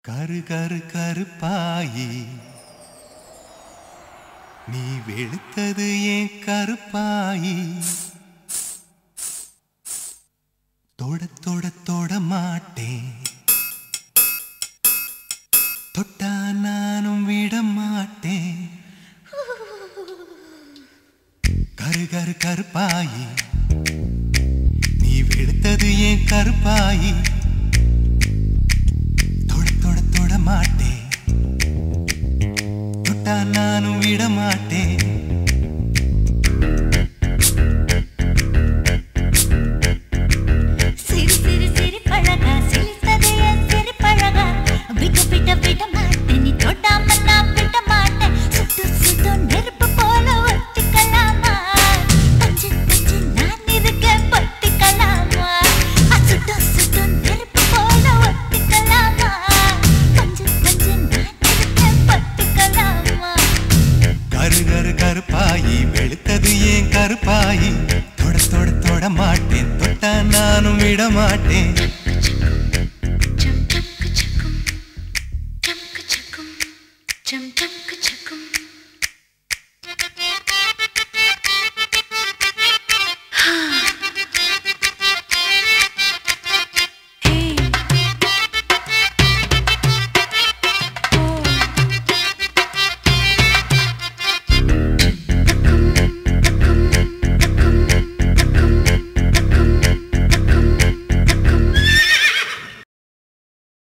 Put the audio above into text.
கரு கரு கருப்பாயி நீ வெளுத்தது ஏன் கருப்பாயி தொட தொட தொட மாட்டேன் தொட்டா நானும் விட மாட்டேன் கரு கரு கருப்பாயி நீ வெளுத்தது ஏன் கருப்பாயி மாட்டேன் தொட்டா நானும் விட மாட்டேன் சிரி சிரி சிரி பழகா சிரித்ததே சிரி பழகா விட்டு விட விட மாட்டேன் நீ தொட்டாம நான் விட மாட்டேன் சுட்டு சுட்டு நெருப்பு போல ஒட்டிக்கலாமா பஞ்சு பஞ்சு நான் இருக்கேன் பத்திக்கலாமா சுட்டு சுட்டு நெருப்பு போல ஒட்டிக்கலாமா கரு கரு கருப்பாயி வெளுத்தது ஏன் கருப்பாயி தொட தொட தொட மாட்டேன் தொட்டா நானும் விட மாட்டேன்